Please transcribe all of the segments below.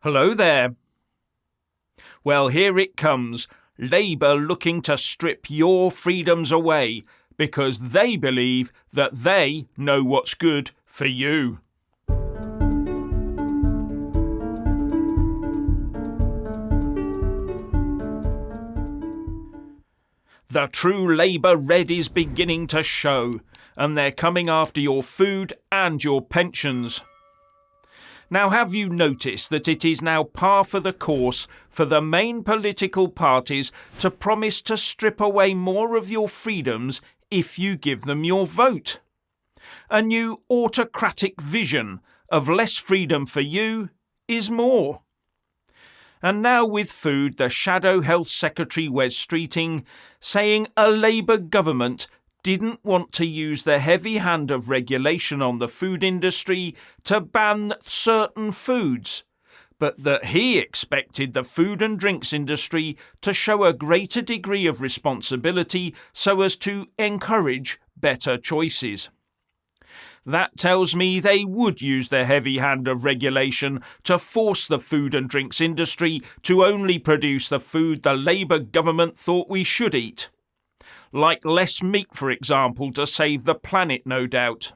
Hello there. Well, here it comes. Labour looking to strip your freedoms away because they believe that they know what's good for you. The true Labour red is beginning to show, and they're coming after your food and your pensions. Now, have you noticed that it is now par for the course for the main political parties to promise to strip away more of your freedoms if you give them your vote? A new autocratic vision of less freedom for you is more. And now with food, the Shadow Health Secretary Wes Streeting saying a Labour government didn't want to use the heavy hand of regulation on the food industry to ban certain foods, but that he expected the food and drinks industry to show a greater degree of responsibility so as to encourage better choices. That tells me they would use the heavy hand of regulation to force the food and drinks industry to only produce the food the Labour government thought we should eat. Like less meat, for example, to save the planet, no doubt.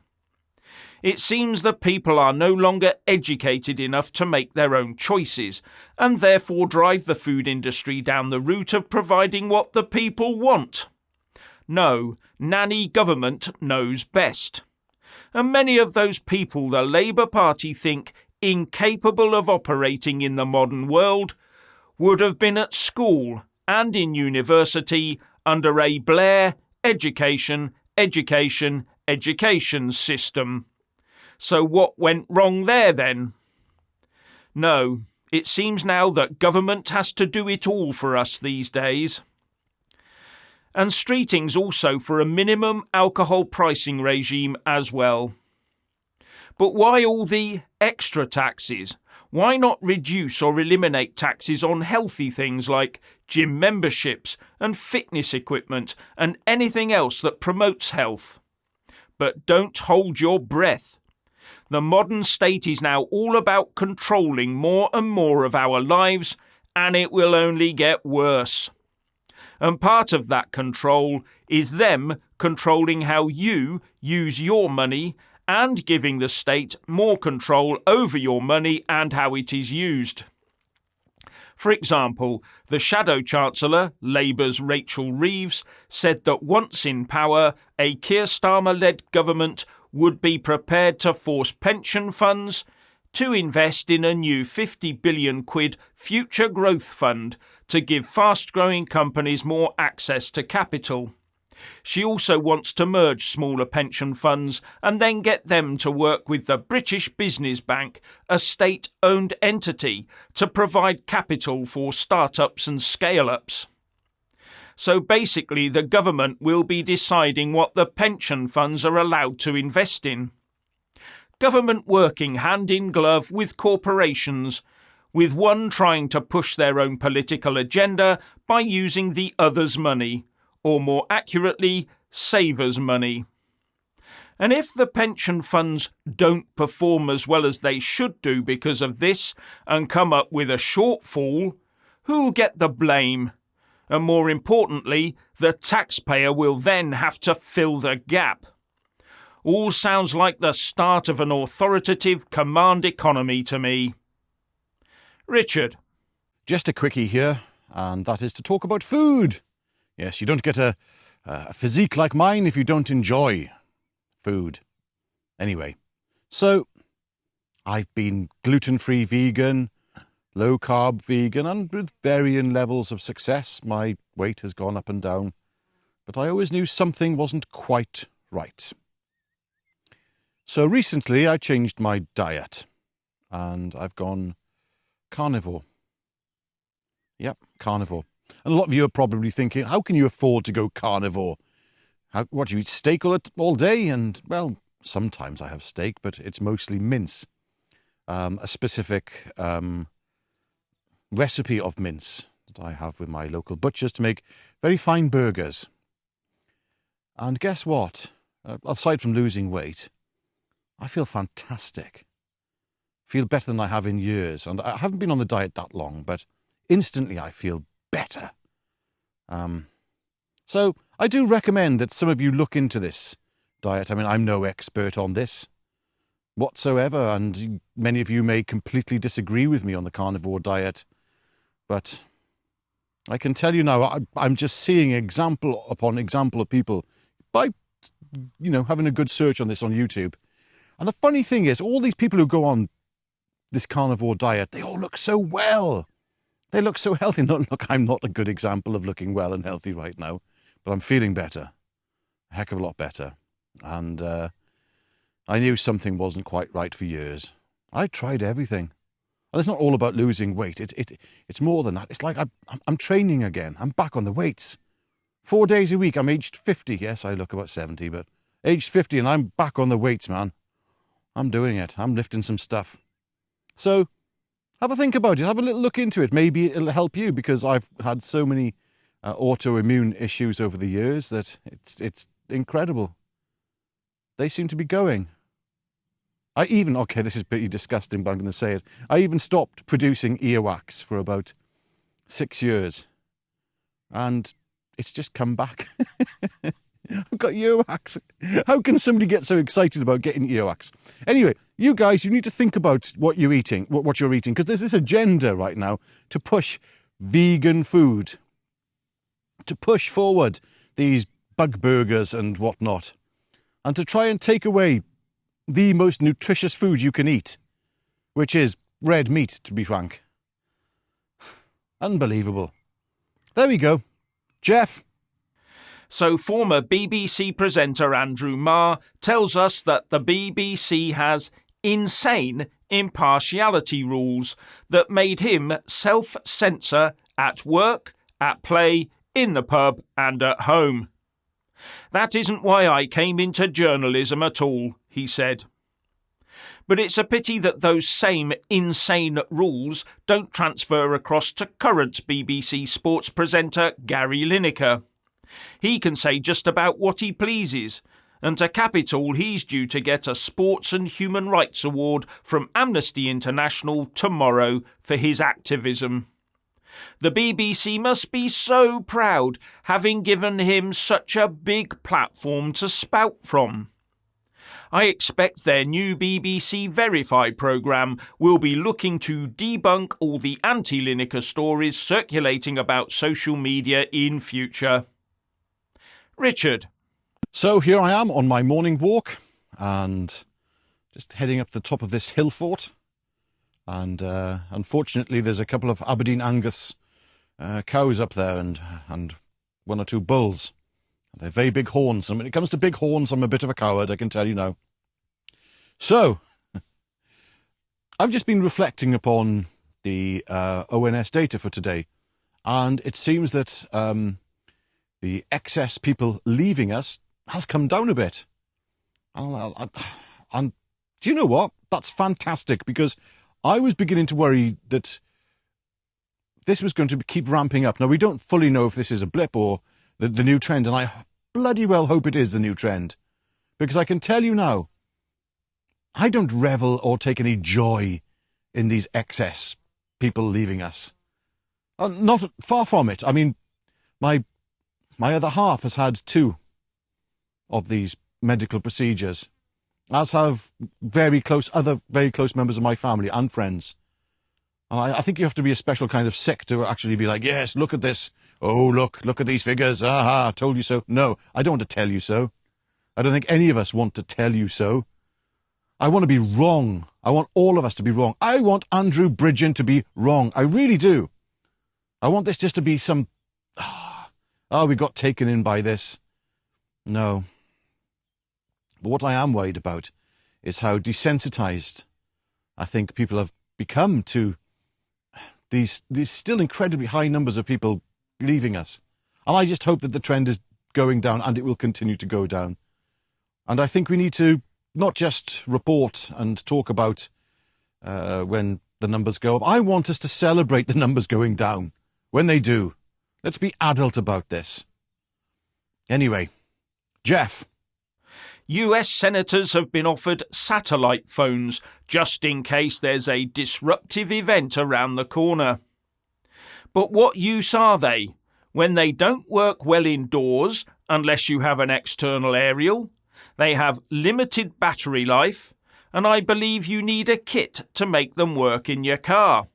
It seems that people are no longer educated enough to make their own choices, and therefore drive the food industry down the route of providing what the people want. No, nanny government knows best. And many of those people the Labour Party think incapable of operating in the modern world would have been at school and in university under a Blair education system. So what went wrong there then? No, it seems now that government has to do it all for us these days. And Streeting's also for a minimum alcohol pricing regime as well. But why all the extra taxes? Why not reduce or eliminate taxes on healthy things like gym memberships and fitness equipment and anything else that promotes health? But don't hold your breath. The modern state is now all about controlling more and more of our lives, and it will only get worse. And part of that control is them controlling how you use your money and giving the state more control over your money and how it is used. For example, the Shadow Chancellor, Labour's Rachel Reeves, said that once in power, a Keir Starmer-led government would be prepared to force pension funds to invest in a new £50 billion future growth fund to give fast-growing companies more access to capital. She also wants to merge smaller pension funds and then get them to work with the British Business Bank, a state-owned entity, to provide capital for start-ups and scale-ups. So basically the government will be deciding what the pension funds are allowed to invest in. Government working hand in glove with corporations, with one trying to push their own political agenda by using the other's money, or more accurately, savers' money. And if the pension funds don't perform as well as they should do because of this and come up with a shortfall, who'll get the blame? And more importantly, the taxpayer will then have to fill the gap. All sounds like the start of an authoritative command economy to me. Richard. Just a quickie here, and that is to talk about food. Yes, you don't get a physique like mine if you don't enjoy food. Anyway, so I've been gluten-free vegan, low-carb vegan, and with varying levels of success. My weight has gone up and down, but I always knew something wasn't quite right. So recently I changed my diet, and I've gone carnivore. Yep, carnivore. And a lot of you are probably thinking, how can you afford to go carnivore? What, do you eat steak all day? And, well, sometimes I have steak, but it's mostly mince. A specific recipe of mince that I have with my local butchers to make very fine burgers. And guess what? Aside from losing weight, I feel fantastic. feel better than I have in years. And I haven't been on the diet that long, but instantly I feel better. So I do recommend that some of you look into this diet. I mean, I'm no expert on this whatsoever, and many of you may completely disagree with me on the carnivore diet, but I can tell you now, I'm just seeing example upon example of people by, having a good search on this on YouTube. And the funny thing is, all these people who go on this carnivore diet, they all look so well. They look so healthy. Look, I'm not a good example of looking well and healthy right now, but I'm feeling better, a heck of a lot better. And I knew something wasn't quite right for years. I tried everything. And it's not all about losing weight. It's more than that. It's like I'm training again. I'm back on the weights. 4 days a week. I'm aged 50. Yes, I look about 70, but aged 50 and I'm back on the weights, man. I'm doing it. I'm lifting some stuff. So have a think about it. Have a little look into it. Maybe it'll help you, because I've had so many autoimmune issues over the years that it's incredible. They seem to be going. Okay, this is pretty disgusting, but I'm going to say it. I even stopped producing earwax for about 6 years. And it's just come back. I've got earwax. How can somebody get so excited about getting earwax? Anyway, you guys, you need to think about what you're eating, because there's this agenda right now to push vegan food, to push forward these bug burgers and whatnot, and to try and take away the most nutritious food you can eat, which is red meat, to be frank. Unbelievable. There we go. Jeff. So former BBC presenter Andrew Marr tells us that the BBC has insane impartiality rules that made him self-censor at work, at play, in the pub and at home. That isn't why I came into journalism at all, he said. But it's a pity that those same insane rules don't transfer across to current BBC sports presenter Gary Lineker. He can say just about what he pleases, and to cap it all, he's due to get a Sports and Human Rights Award from Amnesty International tomorrow for his activism. The BBC must be so proud, having given him such a big platform to spout from. I expect their new BBC Verify programme will be looking to debunk all the anti-Lineker stories circulating about social media in future. Richard. So here I am on my morning walk and just heading up the top of this hill fort. And unfortunately, there's a couple of Aberdeen Angus cows up there and one or two bulls. They're very big horns. And when it comes to big horns, I'm a bit of a coward, I can tell you now. So I've just been reflecting upon the ONS data for today. And it seems that the excess people leaving us has come down a bit. And do you know what? That's fantastic, because I was beginning to worry that this was going to keep ramping up. Now, we don't fully know if this is a blip or the new trend, and I bloody well hope it is the new trend. Because I can tell you now, I don't revel or take any joy in these excess people leaving us. Not far from it. I mean, my other half has had 2 of these medical procedures, as have other very close members of my family and friends. And I think you have to be a special kind of sick to actually be like, yes, look at this. Oh, look at these figures. Aha, I told you so. No, I don't want to tell you so. I don't think any of us want to tell you so. I want to be wrong. I want all of us to be wrong. I want Andrew Bridgen to be wrong. I really do. I want this just to be some... we got taken in by this. No. But what I am worried about is how desensitized I think people have become to these still incredibly high numbers of people leaving us. And I just hope that the trend is going down, and it will continue to go down. And I think we need to not just report and talk about when the numbers go up. I want us to celebrate the numbers going down when they do. Let's be adult about this. Anyway, Jeff. US senators have been offered satellite phones just in case there's a disruptive event around the corner. But what use are they when they don't work well indoors unless you have an external aerial? They have limited battery life, and I believe you need a kit to make them work in your car.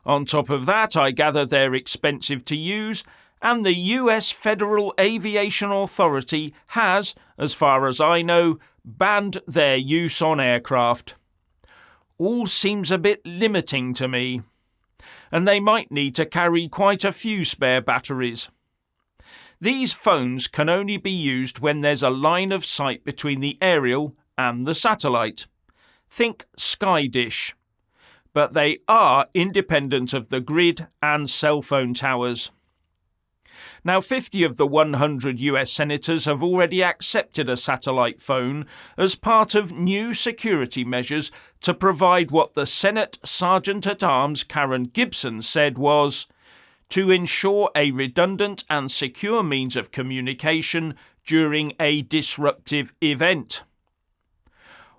On top of that, I gather they're expensive to use, and the US Federal Aviation Authority has, as far as I know, banned their use on aircraft. All seems a bit limiting to me, and they might need to carry quite a few spare batteries. These phones can only be used when there's a line of sight between the aerial and the satellite. Think Sky Dish. But they are independent of the grid and cell phone towers. Now, 50 of the 100 US senators have already accepted a satellite phone as part of new security measures to provide what the Senate Sergeant-at-Arms Karen Gibson said was to ensure a redundant and secure means of communication during a disruptive event.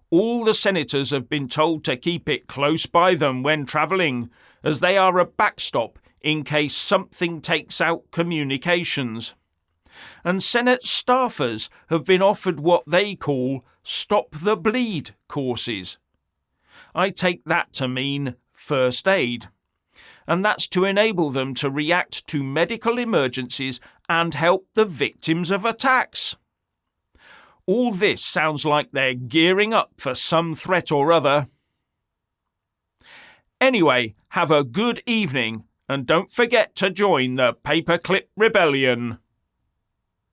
All the senators have been told to keep it close by them when travelling, as they are a backstop in case something takes out communications. And Senate staffers have been offered what they call Stop the Bleed courses. I take that to mean first aid. And that's to enable them to react to medical emergencies and help the victims of attacks. All this sounds like they're gearing up for some threat or other. Anyway, have a good evening and don't forget to join the Paperclip Rebellion.